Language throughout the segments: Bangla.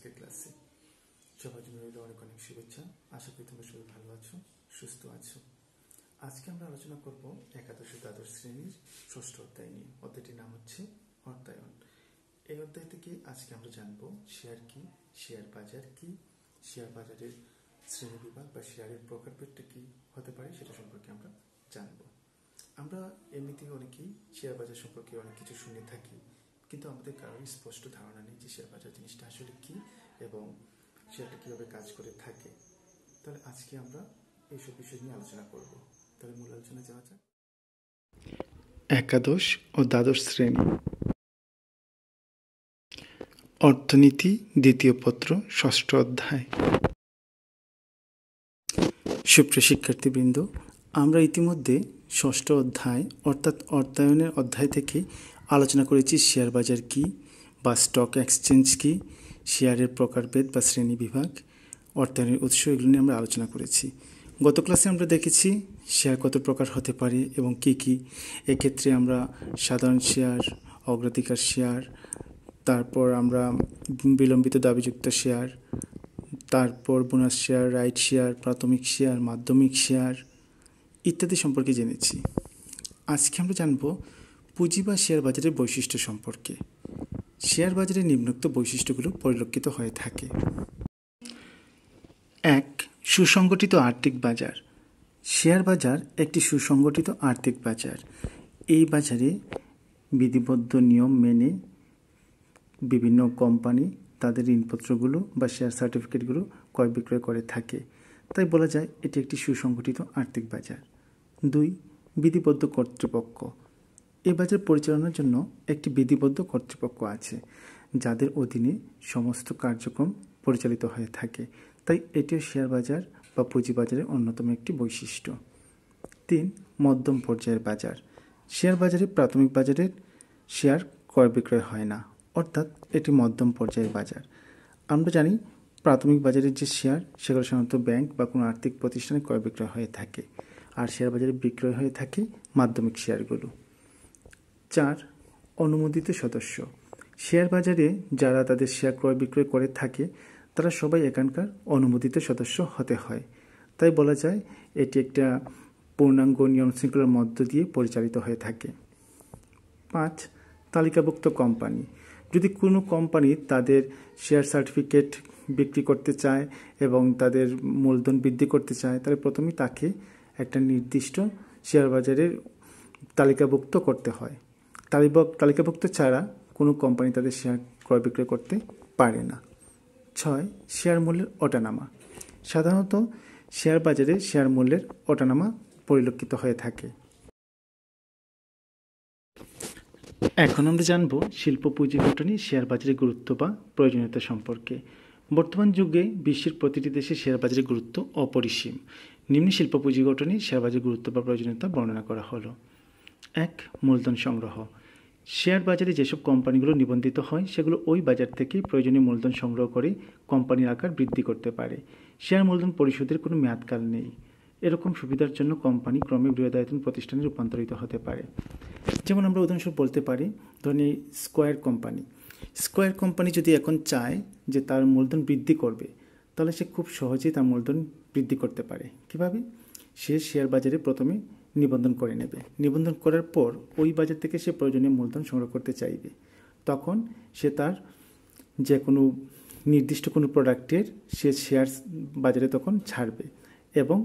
আজকের ক্লাসে। সবার জন্য রইল অনেক অনেক শুভেচ্ছা। আশা করি তোমরা সবাই ভালো আছো, সুস্থ আছো। আজকে আমরা আলোচনা করব একাদশ ও দ্বাদশ শ্রেণীর ষষ্ঠ অধ্যায় নিয়ে। অধ্যায়টির নাম হচ্ছে অর্থায়ন। এই অধ্যায় থেকে আজকে আমরা জানবো শেয়ার কি, শেয়ার বাজার কি, শেয়ার বাজারের শ্রেণী বিভাগ বা শেয়ারের প্রকারভেদটা কি হতে পারে সেটা সম্পর্কে আমরা জানবো। আমরা এমনিতেই অনেকেই শেয়ার বাজার সম্পর্কে অনেক কিছু শুনে থাকি, কিন্তু আমাদের কারোর স্পষ্ট ধারণা নেই যে শেয়ার বাজার জিনিসটা আসলে কি এবং শেয়ারটা কিভাবে কাজ করে থাকে। তাহলে আজকে আমরা এইসব বিষয় নিয়ে আলোচনা করব। তাহলে মূল আলোচনা যাওয়া যাক। একাদশ ও দ্বাদশ শ্রেণী অর্থনীতি দ্বিতীয় পত্র ষষ্ঠ অধ্যায়। সুপ্রিয় শিক্ষার্থীবৃন্দ, আমরা ইতিমধ্যে ষষ্ঠ অধ্যায় অর্থাৎ অর্থায়নের অধ্যায় থেকে আলোচনা করেছি শেয়ার বাজার কি বা স্টক এক্সচেঞ্জ কি, শেয়ারের প্রকারভেদ বা শ্রেণী বিভাগ, অর্থায়নের উৎস, এগুলো নিয়ে আমরা আলোচনা করেছি। গত ক্লাসে আমরা দেখেছি শেয়ার কত প্রকার হতে পারে এবং কি কি। এক্ষেত্রে আমরা সাধারণ শেয়ার, অগ্রাধিকার শেয়ার, তারপর আমরা বিলম্বিত দাবিযুক্ত শেয়ার, তারপর বোনাস শেয়ার, রাইট শেয়ার, প্রাথমিক শেয়ার, মাধ্যমিক শেয়ার ইত্যাদি সম্পর্কে জেনেছি। আজকে আমরা জানব পুঁজি বা শেয়ার বাজারের বৈশিষ্ট্য সম্পর্কে। শেয়ার বাজারের নিম্নোক্ত বৈশিষ্ট্যগুলো পরিলক্ষিত হয়ে থাকে। 1. সুসংগঠিত আর্থিক বাজার। শেয়ার বাজার একটি সুসংগঠিত আর্থিক বাজার। এই বাজারে বিধিবদ্ধ নিয়ম মেনে বিভিন্ন কোম্পানি তাদের ঋণপত্রগুলো বা শেয়ার সার্টিফিকেটগুলো ক্রয় বিক্রয় করে থাকে, তাই বলা যায় এটি একটি সুসংগঠিত আর্থিক বাজার। 2. বিধিবদ্ধ কর্তৃপক্ষ। এই বাজার পরিচালনার জন্য একটি বিধিবদ্ধ কর্তৃপক্ষ আছে, যাদের অধীনে সমস্ত কার্যক্রম পরিচালিত হয়ে থাকে, তাই এটিও শেয়ার বাজার বা পুঁজি বাজারের অন্যতম একটি বৈশিষ্ট্য। 3. মধ্যম পর্যায়ের বাজার। শেয়ার বাজারে প্রাথমিক বাজারের শেয়ার ক্রয় বিক্রয় হয় না, অর্থাৎ এটি মধ্যম পর্যায়ের বাজার। আমরা জানি প্রাথমিক বাজারের যে শেয়ার সেগুলো সাধারণত ব্যাংক বা কোনো আর্থিক প্রতিষ্ঠানে ক্রয় বিক্রয় হয়ে থাকে, আর শেয়ার বাজারে বিক্রয় হয়ে থাকে মাধ্যমিক শেয়ারগুলো। 4. অনুমোদিত সদস্য। শেয়ার বাজারে যারা তাদের শেয়ার ক্রয় বিক্রয় করে থাকে তারা সবাই এখানকার অনুমোদিত সদস্য হতে হয়, তাই বলা যায় এটি একটা পূর্ণাঙ্গ নিয়ম শৃঙ্খলার মধ্য দিয়ে পরিচালিত হয়ে থাকে। 5. তালিকাভুক্ত কোম্পানি। যদি কোনো কোম্পানি তাদের শেয়ার সার্টিফিকেট বিক্রি করতে চায় এবং তাদের মূলধন বৃদ্ধি করতে চায়, তাহলে প্রথমেই তাকে একটা নির্দিষ্ট শেয়ার বাজারের তালিকাভুক্ত করতে হয়। তালিকাভুক্ত ছাড়া কোনো কোম্পানি তাদের শেয়ার ক্রয় বিক্রয় করতে পারে না। 6. শেয়ার মূল্যের ওঠানামা। সাধারণত শেয়ার বাজারে শেয়ার মূল্যের ওঠানামা পরিলক্ষিত হয়ে থাকে। এখন আমরা জানব শিল্প পুঁজি গঠনে শেয়ার বাজারের গুরুত্ব বা প্রয়োজনীয়তা সম্পর্কে। বর্তমান যুগে বিশ্বের প্রতিটি দেশে শেয়ার বাজারের গুরুত্ব অপরিসীম। নিম্ন শিল্প পুঁজি গঠনে শেয়ার বাজারের গুরুত্ব বা প্রয়োজনীয়তা বর্ণনা করা হলো। 1. মূলধন সংগ্রহ। শেয়ার বাজারে যেসব কোম্পানিগুলো নিবন্ধিত হয় সেগুলো ওই বাজার থেকে প্রয়োজনীয় মূলধন সংগ্রহ করে কোম্পানির আকার বৃদ্ধি করতে পারে। শেয়ার মূলধন পরিশোধের কোনো মেয়াদকাল নেই। এরকম সুবিধার জন্য কোম্পানি ক্রমে বৃহদায়তন প্রতিষ্ঠানে রূপান্তরিত হতে পারে। যেমন আমরা উদাহরণস্বরূপ বলতে পারি, ধরুন স্কয়ার কোম্পানি যদি এখন চায় যে তার মূলধন বৃদ্ধি করবে, তাহলে সে খুব সহজেই তার মূলধন বৃদ্ধি করতে পারে। কীভাবে? সে শেয়ার বাজারে প্রথমে নিবন্ধন করে নেবে। নিবন্ধন করার পর ওই বাজার থেকে সে প্রয়োজনীয় মূলধন সংগ্রহ করতে চাইবে। তখন সে তার যে কোনো নির্দিষ্ট কোনো প্রোডাক্টের সে শেয়ার বাজারে তখন ছাড়বে এবং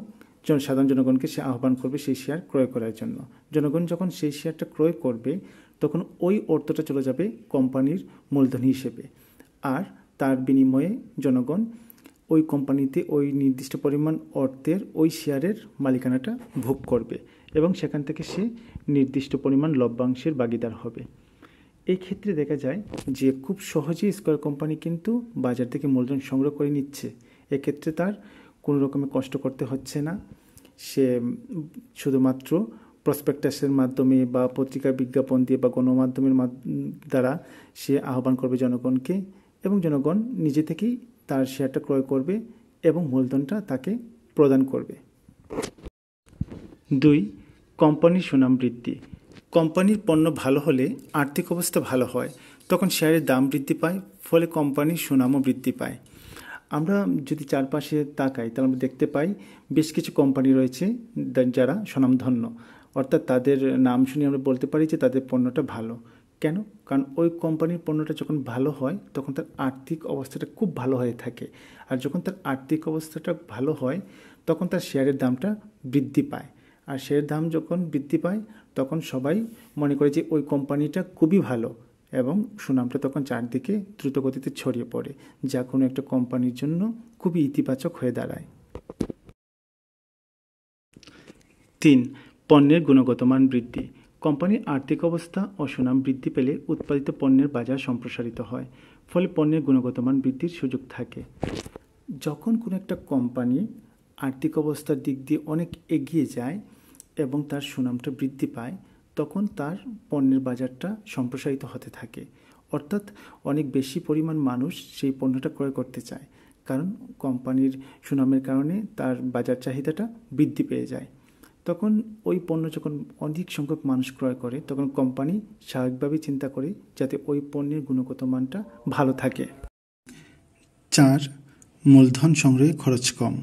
সাধারণ জনগণকে সে আহ্বান করবে সেই শেয়ার ক্রয় করার জন্য। জনগণ যখন সেই শেয়ারটা ক্রয় করবে তখন ওই অর্থটা চলে যাবে কোম্পানির মূলধন হিসেবে, আর তার বিনিময়ে জনগণ ওই কোম্পানিতে ওই নির্দিষ্ট পরিমাণ অর্থের ওই শেয়ারের মালিকানাটা ভোগ করবে এবং সেখান থেকে সে নির্দিষ্ট পরিমাণ লভ্যাংশের ভাগীদার হবে। এই ক্ষেত্রে দেখা যায় যে খুব সহজেই স্কয়ার কোম্পানি কিন্তু বাজার থেকে মূলধন সংগ্রহ করে নিচ্ছে। এক্ষেত্রে তার কোনো রকমের কষ্ট করতে হচ্ছে না। সে শুধুমাত্র প্রসপেক্টাসের মাধ্যমে বা পত্রিকার বিজ্ঞাপন দিয়ে বা গণমাধ্যমের দ্বারা সে আহ্বান করবে জনগণকে এবং জনগণ নিজে থেকেই তার শেয়ারটা ক্রয় করবে এবং মূলধনটা তাকে প্রদান করবে। 2. কোম্পানির সুনাম বৃদ্ধি। কোম্পানির পণ্য ভালো হলে আর্থিক অবস্থা ভালো হয়, তখন শেয়ারের দাম বৃদ্ধি পায়, ফলে কোম্পানির সুনামও বৃদ্ধি পায়। আমরা যদি চারপাশে তাকাই তাহলে আমরা দেখতে পাই বেশ কিছু কোম্পানি রয়েছে যারা স্বনামধন্য, অর্থাৎ তাদের নাম শুনে আমরা বলতে পারি যে তাদের পণ্যটা ভালো। কেন? কারণ ওই কোম্পানির পণ্যটা যখন ভালো হয় তখন তার আর্থিক অবস্থাটা খুব ভালো হয়ে থাকে, আর যখন তার আর্থিক অবস্থাটা ভালো হয় তখন তার শেয়ারের দামটা বৃদ্ধি পায়, আর শেয়ারের দাম যখন বৃদ্ধি পায় তখন সবাই মনে করে যে ওই কোম্পানিটা খুবই ভালো, এবং সুনামটা তখন চারদিকে দ্রুতগতিতে ছড়িয়ে পড়ে, যা কোনো একটা কোম্পানির জন্য খুবই ইতিবাচক হয়ে দাঁড়ায়। 3. পণ্যের গুণগত মান বৃদ্ধি। কোম্পানির আর্থিক অবস্থা ও সুনাম বৃদ্ধি পেলে উৎপাদিত পণ্যের বাজার সম্প্রসারিত হয়, ফলে পণ্যের গুণগত মান বৃদ্ধির সুযোগ থাকে। যখন কোনো একটা কোম্পানি আর্থিক অবস্থার দিক দিয়ে অনেক এগিয়ে যায় এবং তার সুনামটা বৃদ্ধি পায়, তখন তার পণ্যের বাজারটা সম্প্রসারিত হতে থাকে, অর্থাৎ অনেক বেশি পরিমাণ মানুষ সেই পণ্যটা ক্রয় করতে চায়, কারণ কোম্পানির সুনামের কারণে তার বাজার চাহিদাটা বৃদ্ধি পেয়ে যায়। তখন ওই পণ্য যখন অধিক সংখ্যক মানুষ ক্রয় করে তখন কোম্পানি স্বাভাবিকভাবেই চিন্তা করে যাতে ওই পণ্যের গুণগত মানটা ভালো থাকে। 4. মূলধন সংগ্রহে খরচ কম।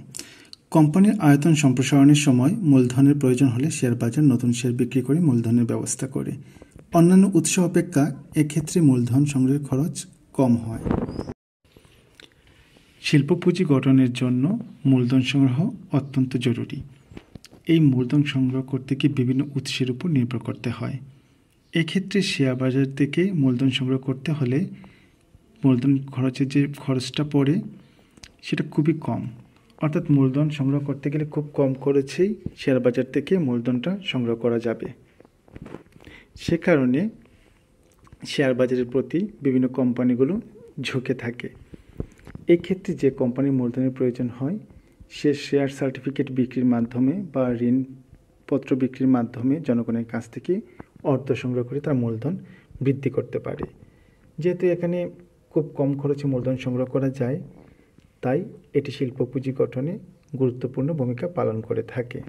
কোম্পানির আয়তন সম্প্রসারণের সময় মূলধনের প্রয়োজন হলে শেয়ার বাজার নতুন শেয়ার বিক্রি করে মূলধনের ব্যবস্থা করে। অন্যান্য উৎস অপেক্ষা এক্ষেত্রে মূলধন সংগ্রহের খরচ কম হয়। শিল্প পুঁজি গঠনের জন্য মূলধন সংগ্রহ অত্যন্ত জরুরি। এই মূলধন সংগ্রহ করতে গিয়ে বিভিন্ন উৎসের উপর নির্ভর করতে হয়। এক্ষেত্রে শেয়ার বাজার থেকে মূলধন সংগ্রহ করতে হলে মূলধন খরচের যে খরচটা পড়ে সেটা খুবই কম, অর্থাৎ মূলধন সংগ্রহ করতে গেলে খুব কম খরচেই শেয়ার বাজার থেকে মূলধনটা সংগ্রহ করা যাবে। সে কারণে শেয়ার বাজারের প্রতি বিভিন্ন কোম্পানিগুলো ঝুঁকে থাকে। এক্ষেত্রে যে কোম্পানির মূলধনের প্রয়োজন হয় সে শেয়ার সার্টিফিকেট বিক্রির মাধ্যমে বা ঋণপত্র বিক্রির মাধ্যমে জনগণের কাছ থেকে অর্থ সংগ্রহ করে তার মূলধন বৃদ্ধি করতে পারে। যেহেতু এখানে খুব কম খরচে মূলধন সংগ্রহ করা যায়, তাই এটি শিল্প পুঁজি গঠনে গুরুত্বপূর্ণ ভূমিকা পালন করে থাকে।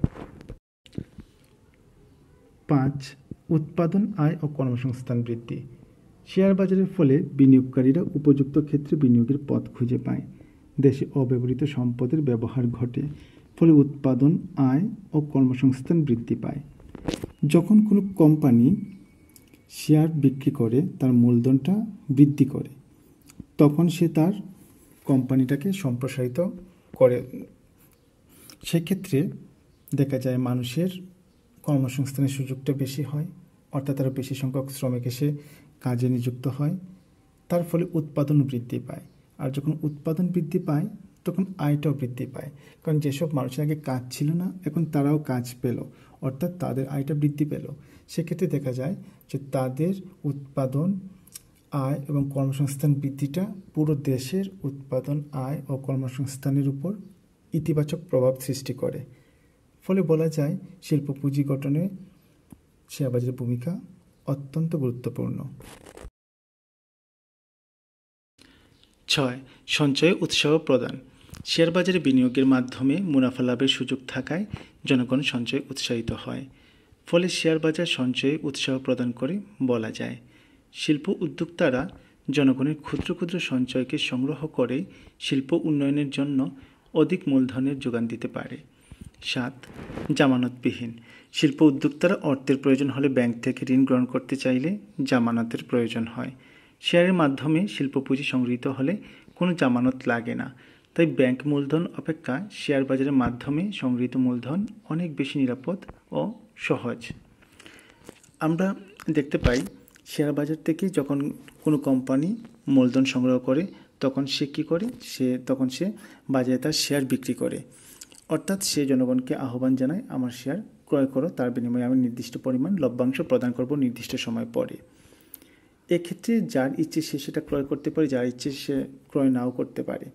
5. উৎপাদন, আয় ও কর্মসংস্থান বৃদ্ধি। শেয়ার বাজারের ফলে বিনিয়োগকারীরা উপযুক্ত ক্ষেত্রে বিনিয়োগের পথ খুঁজে পায়। দেশে অব্যবহৃত সম্পদের ব্যবহার ঘটে, ফলে উৎপাদন, আয় ও কর্মসংস্থান বৃদ্ধি পায়। যখন কোনো কোম্পানি শেয়ার বিক্রি করে তার মূলধনটা বৃদ্ধি করে, তখন সে তার কোম্পানিটাকে সম্প্রসারিত করে। সেক্ষেত্রে দেখা যায় মানুষের কর্মসংস্থানের সুযোগটা বেশি হয়, অর্থাৎ তারা বেশি সংখ্যক শ্রমিক এসে কাজে নিযুক্ত হয়, তার ফলে উৎপাদন বৃদ্ধি পায়। আর যখন উৎপাদন বৃদ্ধি পায় তখন আয়টাও বৃদ্ধি পায়, কারণ যেসব মানুষের আগে কাজ ছিল না এখন তারাও কাজ পেল, অর্থাৎ তাদের আয়টা বৃদ্ধি পেল। সেক্ষেত্রে দেখা যায় যে তাদের উৎপাদন, আয় এবং কর্মসংস্থান বৃদ্ধিটা পুরো দেশের উৎপাদন, আয় ও কর্মসংস্থানের উপর ইতিবাচক প্রভাব সৃষ্টি করে। ফলে বলা যায় শিল্প পুঁজি গঠনে শেয়ার বাজারের ভূমিকা অত্যন্ত গুরুত্বপূর্ণ। 6. সঞ্চয়ে উৎসাহ প্রদান। শেয়ার বাজারে বিনিয়োগের মাধ্যমে মুনাফা লাভের সুযোগ থাকায় জনগণ সঞ্চয়ে উৎসাহিত হয়, ফলে শেয়ার বাজার সঞ্চয়ে উৎসাহ প্রদান করে বলা যায়। শিল্প উদ্যোক্তারা জনগণের ক্ষুদ্র ক্ষুদ্র সঞ্চয়কে সংগ্রহ করে শিল্প উন্নয়নের জন্য অধিক মূলধনের যোগান দিতে পারে। 7. জামানতবিহীন। শিল্প উদ্যোক্তারা অর্থের প্রয়োজন হলে ব্যাংক থেকে ঋণ গ্রহণ করতে চাইলে জামানতের প্রয়োজন হয়। শেয়ারের মাধ্যমে শিল্প পুঁজি সংগৃহীত হলে কোনো জামানত লাগে না, তাই ব্যাংক মূলধন অপেক্ষা শেয়ার বাজারের মাধ্যমে সংগৃহীত মূলধন অনেক বেশি নিরাপদ ও সহজ। আমরা দেখতে পাই শেয়ার বাজার থেকে যখন কোনো কোম্পানি মূলধন সংগ্রহ করে তখন সে কী করে, তখন সে বাজারে তার শেয়ার বিক্রি করে, অর্থাৎ সে জনগণকে আহ্বান জানায় আমার শেয়ার ক্রয় করো, তার বিনিময়ে আমি নির্দিষ্ট পরিমাণ লভ্যাংশ প্রদান করব নির্দিষ্ট সময় পরে। এক্ষেত্রে যার ইচ্ছে সে সেটা ক্রয় করতে পারে, যার ইচ্ছে সে ক্রয় নাও করতে পারে।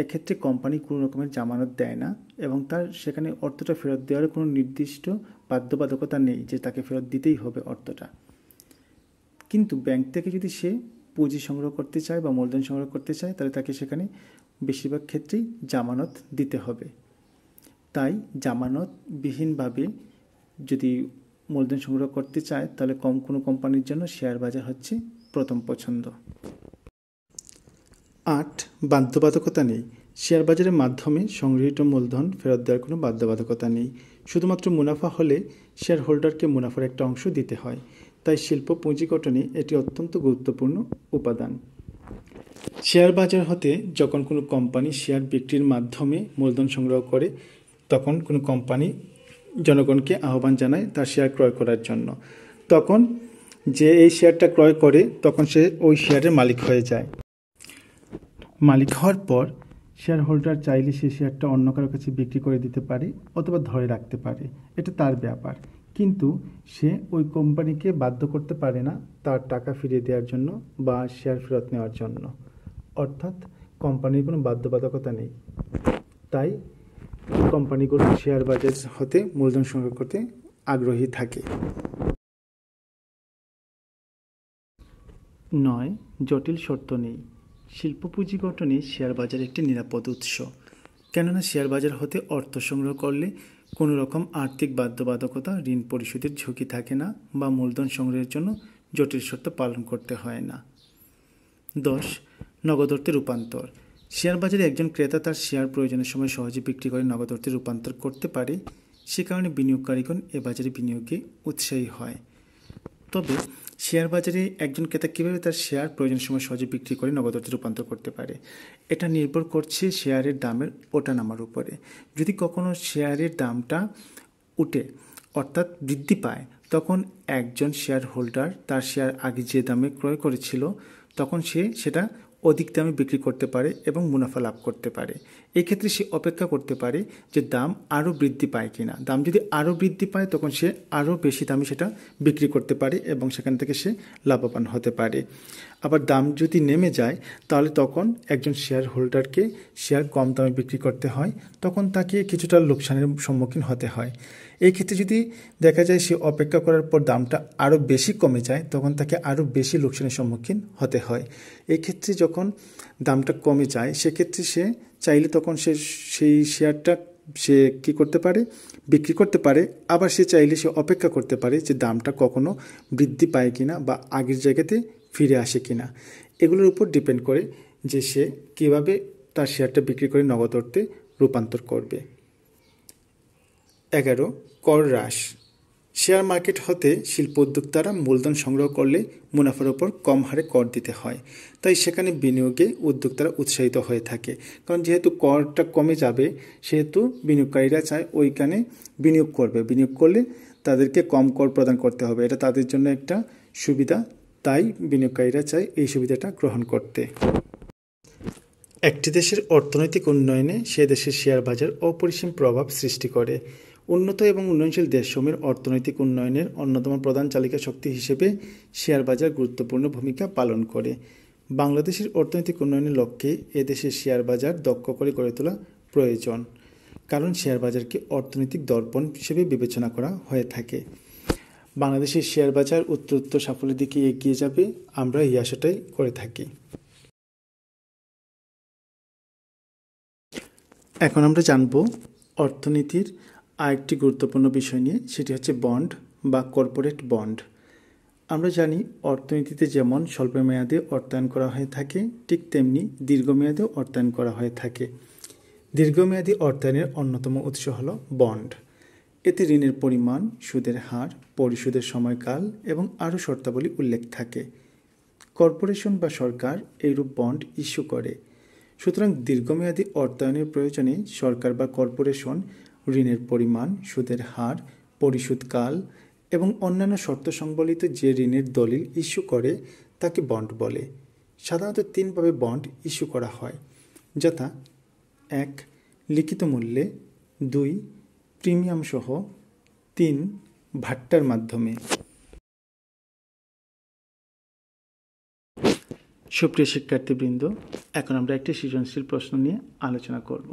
এক্ষেত্রে কোম্পানি কোনো রকমের জামানত দেয় না এবং তার সেখানে অর্থটা ফেরত দেওয়ার কোনো নির্দিষ্ট বাধ্যবাধকতা নেই যে তাকে ফেরত দিতেই হবে অর্থটা। কিন্তু ব্যাংক থেকে যদি সে পুঁজি সংগ্রহ করতে চায় বা মূলধন সংগ্রহ করতে চায় তাহলে তাকে সেখানে বেশিরভাগ ক্ষেত্রেই জামানত দিতে হবে। তাই জামানতবিহীনভাবে যদি মূলধন সংগ্রহ করতে চায় তাহলে কোনো কোম্পানির জন্য শেয়ার বাজার হচ্ছে প্রথম পছন্দ। 8. বাধ্যবাধকতা নেই। শেয়ার বাজারের মাধ্যমে সংগৃহীত মূলধন ফেরত দেওয়ার কোনো বাধ্যবাধকতা নেই। শুধুমাত্র মুনাফা হলে শেয়ার হোল্ডারকে মুনাফার একটা অংশ দিতে হয়। তাই শিল্প পুঁজি গঠনে এটি অত্যন্ত গুরুত্বপূর্ণ উপাদান। শেয়ার বাজার হতে যখন কোনো কোম্পানি শেয়ার বিক্রির মাধ্যমে মূলধন সংগ্রহ করে, তখন কোনো কোম্পানি জনগণকে আহ্বান জানায় তার শেয়ার ক্রয় করার জন্য। তখন যে এই শেয়ারটা ক্রয় করে, তখন সে ওই শেয়ারের মালিক হয়ে যায়। মালিক হওয়ার পর শেয়ার হোল্ডার চাইলে সে শেয়ারটা অন্য কারো কাছে বিক্রি করে দিতে পারে অথবা ধরে রাখতে পারে, এটা তার ব্যাপার। কিন্তু সে ওই কোম্পানিকে বাধ্য করতে পারে না তার টাকা ফিরিয়ে দেওয়ার জন্য বা শেয়ার ফেরত নেওয়ার জন্য। অর্থাৎ কোম্পানির কোনো বাধ্যবাধকতা নেই। তাই কোম্পানিগুলো শেয়ার বাজার হতে মূলধন সংগ্রহ করতে আগ্রহী থাকে। 9. জটিল শর্ত নেই। শিল্প পুঁজি গঠনে শেয়ার বাজার একটি নিরাপদ উৎস। কেননা শেয়ার বাজার হতে অর্থ সংগ্রহ করলে কোনো রকম আর্থিক বাধ্যবাধকতা, ঋণ পরিশোধের ঝুঁকি থাকে না বা মূলধন সংগ্রহের জন্য জটিল শর্ত পালন করতে হয় না। 10. নগদ অর্থে রূপান্তর। শেয়ার বাজারে একজন ক্রেতা তার শেয়ার প্রয়োজনের সময় সহজে বিক্রি করে নগদ অর্থে রূপান্তর করতে পারে। সে কারণে বিনিয়োগকারীগণ এ বাজারে বিনিয়োগে উৎসাহী হয়। তবে শেয়ার বাজারে একজন ক্রেতা কীভাবে তার শেয়ার প্রয়োজনের সময় সহজে বিক্রি করে নগদ অর্থে রূপান্তর করতে পারে, এটা নির্ভর করছে শেয়ারের দামের ওঠানামার উপরে। যদি কখনো শেয়ারের দামটা উঠে অর্থাৎ বৃদ্ধি পায়, তখন একজন শেয়ার হোল্ডার তার শেয়ার আগে যে দামে ক্রয় করেছিল, তখন সে সেটা অধিক দামে বিক্রি করতে পারে এবং মুনাফা লাভ করতে পারে। এই ক্ষেত্রে সে অপেক্ষা করতে পারে যে দাম আরও বৃদ্ধি পায় কিনা। দাম যদি আরও বৃদ্ধি পায়, তখন সে আরও বেশি দামে সেটা বিক্রি করতে পারে এবং সেখান থেকে সে লাভবান হতে পারে। আবার দাম যদি নেমে যায়, তাহলে তখন একজন শেয়ার হোল্ডারকে শেয়ার কম দামে বিক্রি করতে হয়, তখন তাকে কিছুটা লোকসানের সম্মুখীন হতে হয়। এই ক্ষেত্রে যদি দেখা যায় সে অপেক্ষা করার পর দামটা আরও বেশি কমে যায়, তখন তাকে আরও বেশি লোকসানের সম্মুখীন হতে হয়। এই ক্ষেত্রে যখন দামটা কমে যায়, সেক্ষেত্রে সে চাইলে তখন সেই শেয়ারটা সে কী করতে পারে, বিক্রি করতে পারে। আবার সে চাইলে সে অপেক্ষা করতে পারে যে দামটা কখনো বৃদ্ধি পায় কিনা বা আগের জায়গাতে ফিরে আসে কিনা। এগুলোর উপর ডিপেন্ড করে যে সে কীভাবে তার শেয়ারটা বিক্রি করে নগদ অর্থে রূপান্তর করবে। 11. কর হ্রাস। শেয়ার মার্কেট হতে শিল্প উদ্যোক্তারা মূলধন সংগ্রহ করলে মুনাফার উপর কম হারে কর দিতে হয়। তাই সেখানে বিনিয়োগে উদ্যোক্তারা উৎসাহিত হয়ে থাকে। কারণ যেহেতু করটা কমে যাবে, সেহেতু বিনিয়োগকারীরা চায় ওইখানে বিনিয়োগ করবে। বিনিয়োগ করলে তাদেরকে কম কর প্রদান করতে হবে, এটা তাদের জন্য একটা সুবিধা। তাই বিনিয়োগকারীরা চায় এই সুবিধাটা গ্রহণ করতে। একটি দেশের অর্থনৈতিক উন্নয়নে সে দেশের শেয়ার বাজার অপরিসীম প্রভাব সৃষ্টি করে। উন্নত এবং উন্নয়নশীল দেশসমূহের অর্থনৈতিক উন্নয়নের অন্যতম প্রধান চালিকা শক্তি হিসেবে শেয়ার বাজার গুরুত্বপূর্ণ ভূমিকা পালন করে। বাংলাদেশের অর্থনৈতিক উন্নয়নের লক্ষ্যে এদেশের শেয়ার বাজার দক্ষ করে গড়ে তোলা প্রয়োজন। কারণ শেয়ার বাজারকে অর্থনৈতিক দর্পণ হিসেবে বিবেচনা করা হয়ে থাকে। বাংলাদেশের শেয়ার বাজার উত্তরোত্তর সাফল্যের দিকে এগিয়ে যাবে, আমরা এই আশাটাই করে থাকি। এখন আমরা জানব অর্থনীতির আরেকটি গুরুত্বপূর্ণ বিষয় নিয়ে, সেটি হচ্ছে বন্ড বা কর্পোরেট বন্ড। আমরা জানি অর্থনীতিতে যেমন স্বল্পমেয়াদে অর্থায়ন করা হয়ে থাকে, ঠিক তেমনি দীর্ঘমেয়াদেও অর্থায়ন করা হয়ে থাকে। দীর্ঘমেয়াদী অর্থায়নের অন্যতম উৎস হল বন্ড। এতে ঋণের পরিমাণ, সুদের হার, পরিশোধের সময়কাল এবং আরও শর্তাবলী উল্লেখ থাকে। কর্পোরেশন বা সরকার এইরূপ বন্ড ইস্যু করে। সুতরাং দীর্ঘমেয়াদী অর্থায়নের প্রয়োজনে সরকার বা কর্পোরেশন ঋণের পরিমাণ, সুদের হার, পরিশোধকাল এবং অন্যান্য শর্ত সংবলিত যে ঋণের দলিল ইস্যু করে তাকে বন্ড বলে। সাধারণত 3 ভাবে বন্ড ইস্যু করা হয়, যথা 1. লিখিত মূল্যে, 2. প্রিমিয়াম সহ, 3. ভাট্টার মাধ্যমে। সুপ্রিয় শিক্ষার্থীবৃন্দ, এখন আমরা একটি সৃজনশীল প্রশ্ন নিয়ে আলোচনা করব।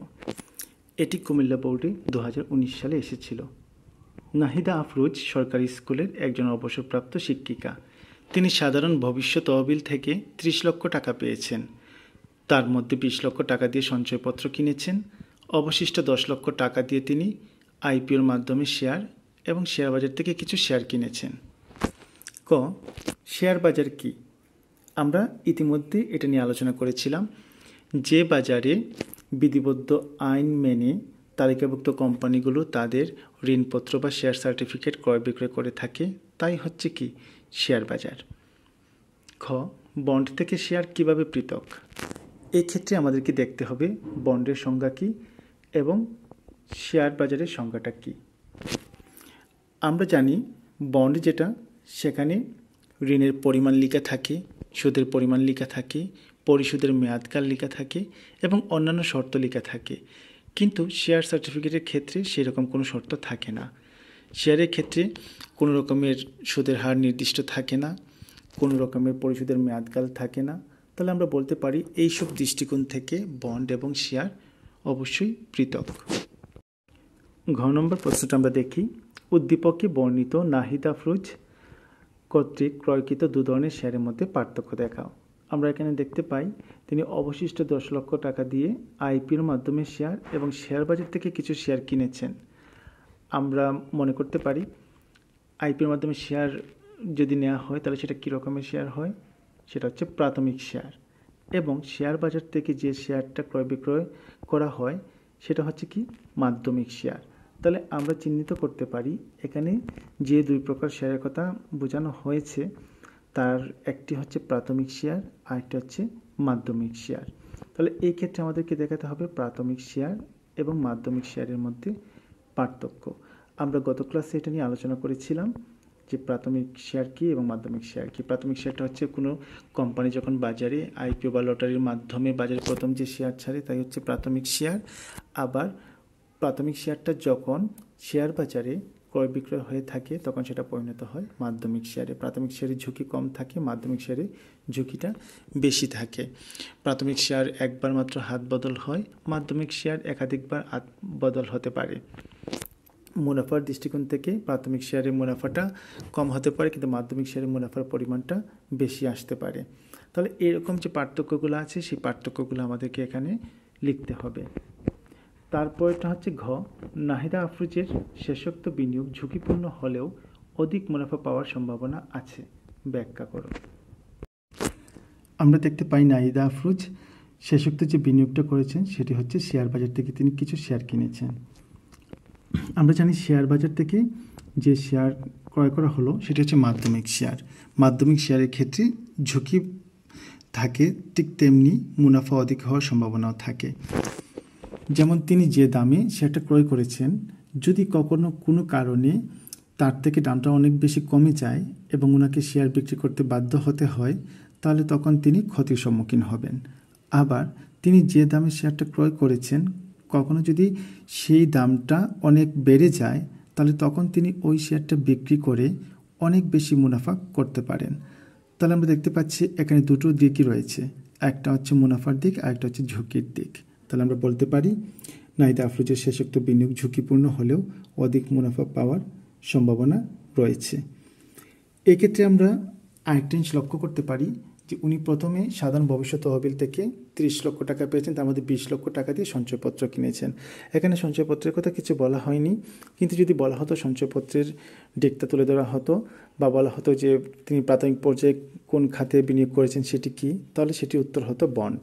এটি কুমিল্লা বোর্ডে 2019 সালে এসেছিল। নাহিদা আফরোজ সরকারি স্কুলের একজন অবসরপ্রাপ্ত শিক্ষিকা। তিনি সাধারণ ভবিষ্যৎ তহবিল থেকে 30 লক্ষ টাকা পেয়েছেন। তার মধ্যে 20 লক্ষ টাকা দিয়ে সঞ্চয়পত্র কিনেছেন। অবশিষ্ট 10 লক্ষ টাকা দিয়ে তিনি আইপিওর মাধ্যমে শেয়ার এবং শেয়ার বাজার থেকে কিছু শেয়ার কিনেছেন। ক. শেয়ার বাজার কি? আমরা ইতিমধ্যে এটা নিয়ে আলোচনা করেছিলাম। যে বাজারে বিধিবদ্ধ আইন মেনে তালিকাভুক্ত কোম্পানিগুলো তাদের ঋণপত্র বা শেয়ার সার্টিফিকেট ক্রয় বিক্রয় করে থাকে, তাই হচ্ছে কি শেয়ার বাজার। খ, বন্ড থেকে শেয়ার কিভাবে পৃথক? এই ক্ষেত্রে আমাদেরকে দেখতে হবে বন্ডের সংজ্ঞা কী এবং শেয়ার বাজারের সংজ্ঞাটা কী। আমরা জানি বন্ড যেটা, সেখানে ঋণের পরিমাণ লেখা থাকে, সুদের পরিমাণ লেখা থাকে, পরিশোধের মেয়াদকাল লেখা থাকে এবং অন্যান্য শর্ত লেখা থাকে। কিন্তু শেয়ার সার্টিফিকেটের ক্ষেত্রে সেরকম কোনো শর্ত থাকে না। শেয়ারের ক্ষেত্রে কোনো রকমের সুদের হার নির্দিষ্ট থাকে না, কোনো রকমের পরিশোধের মেয়াদকাল থাকে না। তাহলে আমরা বলতে পারি এইসব দৃষ্টিকোণ থেকে বন্ড এবং শেয়ার অবশ্যই পৃথক। ঘ নম্বর প্রশ্নটা আমরা দেখি, উদ্দীপকে বর্ণিত নাহিদ আফরোজ কর্তৃক ক্রয়কৃত দু ধরনের শেয়ারের মধ্যে পার্থক্য দেখাও। আমরা এখানে দেখতে পাই তিনি অবশিষ্ট 10 লক্ষ টাকা দিয়ে আইপিওর মাধ্যমে শেয়ার এবং শেয়ার বাজার থেকে কিছু শেয়ার কিনেছেন। আমরা মনে করতে পারি আইপিওর মাধ্যমে শেয়ার যদি নেওয়া হয় তাহলে সেটা কী রকমের শেয়ার হয়, সেটা হচ্ছে প্রাথমিক শেয়ার। এবং শেয়ার বাজার থেকে যে শেয়ারটা ক্রয় বিক্রয় করা হয় সেটা হচ্ছে কি মাধ্যমিক শেয়ার। তাহলে আমরা চিহ্নিত করতে পারি এখানে যে দুই প্রকার শেয়ারের কথা বোঝানো হয়েছে তার একটি হচ্ছে প্রাথমিক শেয়ার, আরেকটি হচ্ছে মাধ্যমিক শেয়ার। তাহলে এই ক্ষেত্রে আমাদেরকে দেখাতে হবে প্রাথমিক শেয়ার এবং মাধ্যমিক শেয়ারের মধ্যে পার্থক্য। আমরা গত ক্লাসে এটা নিয়ে আলোচনা করেছিলাম যে প্রাথমিক শেয়ার কী এবং মাধ্যমিক শেয়ার কী। প্রাথমিক শেয়ারটা হচ্ছে কোনো কোম্পানি যখন বাজারে আইপিও বা লটারির মাধ্যমে বাজারে প্রথম যে শেয়ার ছাড়ে তাই হচ্ছে প্রাথমিক শেয়ার। আবার প্রাথমিক শেয়ারটা যখন শেয়ার বাজারে ক্রয় বিক্রয় হয়ে থাকে তখন সেটা পরিণত হয় মাধ্যমিক শেয়ারে। প্রাথমিক শেয়ারে ঝুঁকি কম থাকে, মাধ্যমিক শেয়ারে ঝুঁকিটা বেশি থাকে। প্রাথমিক শেয়ার একবার মাত্র হাত বদল হয়, মাধ্যমিক শেয়ার একাধিকবার হাত বদল হতে পারে। মুনাফার দৃষ্টিকোণ থেকে প্রাথমিক শেয়ারের মুনাফাটা কম হতে পারে, কিন্তু মাধ্যমিক শেয়ারের মুনাফার পরিমাণটা বেশি আসতে পারে। তাহলে এরকম যে পার্থক্যগুলো আছে সেই পার্থক্যগুলো আমাদেরকে এখানে লিখতে হবে। তারপরটা হচ্ছে ঘ, নাহিদা আফরোজের শেষোক্ত বিনিয়োগ ঝুঁকিপূর্ণ হলেও অধিক মুনাফা পাওয়ার সম্ভাবনা আছে, ব্যাখ্যা করো। আমরা দেখতে পাই নাহিদা আফরোজ শেষোক্ত যে বিনিয়োগটা করেছেন সেটি হচ্ছে শেয়ার বাজার থেকে তিনি কিছু শেয়ার কিনেছেন। আমরা জানি শেয়ার বাজার থেকে যে শেয়ার ক্রয় করা হলো সেটি হচ্ছে মাধ্যমিক শেয়ার। মাধ্যমিক শেয়ারের ক্ষেত্রে ঝুঁকি থাকে, ঠিক তেমনি মুনাফা অধিক হওয়ার সম্ভাবনাও থাকে। যেমন তিনি যে দামে শেয়ারটা ক্রয় করেছেন, যদি কখনো কোনো কারণে তার থেকে দামটা অনেক বেশি কমে যায় এবং ওনাকে শেয়ার বিক্রি করতে বাধ্য হতে হয় তাহলে তখন তিনি ক্ষতির সম্মুখীন হবেন। আবার তিনি যে দামে শেয়ারটা ক্রয় করেছেন কখনো যদি সেই দামটা অনেক বেড়ে যায় তাহলে তখন তিনি ওই শেয়ারটা বিক্রি করে অনেক বেশি মুনাফা করতে পারেন। তাহলে আমরা দেখতে পাচ্ছি এখানে দুটো দিকই রয়েছে, একটা হচ্ছে মুনাফার দিক আর একটা হচ্ছে ঝুঁকির দিক। তাহলে আমরা বলতে পারি নাহিদা আফরোজের শেষোক্ত বিনিয়োগ ঝুঁকিপূর্ণ হলেও অধিক মুনাফা পাওয়ার সম্ভাবনা রয়েছে। এক্ষেত্রে আমরা আরেকটা জিনিস লক্ষ্য করতে পারি যে উনি প্রথমে সাধারণ ভবিষ্যৎ তহবিল থেকে 30 লক্ষ টাকা পেয়েছেন, তার মধ্যে 20 লক্ষ টাকা দিয়ে সঞ্চয়পত্র কিনেছেন। এখানে সঞ্চয়পত্রের কথা কিছু বলা হয়নি, কিন্তু যদি বলা হতো সঞ্চয়পত্রের দিকটা তুলে ধরা হতো বা বলা হতো যে তিনি প্রাথমিক পর্যায়ে কোন খাতে বিনিয়োগ করেছেন সেটি কি, তাহলে সেটি উত্তর হতো বন্ড।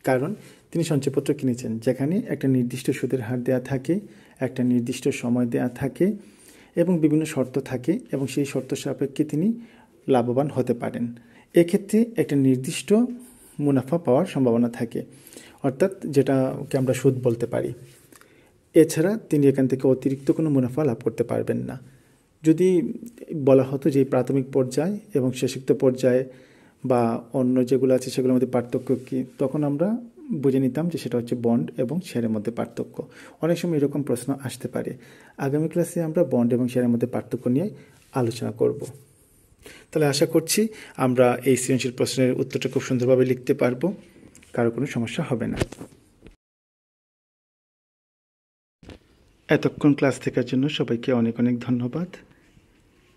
কারণ তিনি সঞ্চয়পত্র কিনেছেন যেখানে একটা নির্দিষ্ট সুদের হার দেওয়া থাকে, একটা নির্দিষ্ট সময় দেওয়া থাকে এবং বিভিন্ন শর্ত থাকে এবং সেই শর্ত সাপেক্ষে তিনি লাভবান হতে পারেন। এক্ষেত্রে একটা নির্দিষ্ট মুনাফা পাওয়ার সম্ভাবনা থাকে, অর্থাৎ যেটাকে আমরা সুদ বলতে পারি। এছাড়া তিনি এখান থেকে অতিরিক্ত কোনো মুনাফা লাভ করতে পারবেন না। যদি বলা হতো যে প্রাথমিক পর্যায় এবং শেষোক্ত পর্যায়ে বা অন্য যেগুলো আছে সেগুলোর মধ্যে পার্থক্য কী, তখন আমরা বুঝে নিতাম যে সেটা হচ্ছে বন্ড এবং শেয়ারের মধ্যে পার্থক্য। অনেক সময় এরকম প্রশ্ন আসতে পারে। আগামী ক্লাসে আমরা বন্ড এবং শেয়ারের মধ্যে পার্থক্য নিয়ে আলোচনা করব। তাহলে আশা করছি আমরা এই সৃজনশীল প্রশ্নের উত্তরটা খুব সুন্দরভাবে লিখতে পারবো, কারো কোনো সমস্যা হবে না। এতক্ষণ ক্লাস দেখার জন্য সবাইকে অনেক অনেক ধন্যবাদ।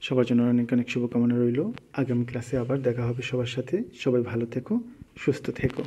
সবার জন্য অনেক অনেক শুভকামনা রইল। আগামী ক্লাসে আবার দেখা হবে সবার সাথে। সবাই ভালো থেকো, সুস্থ থেকো।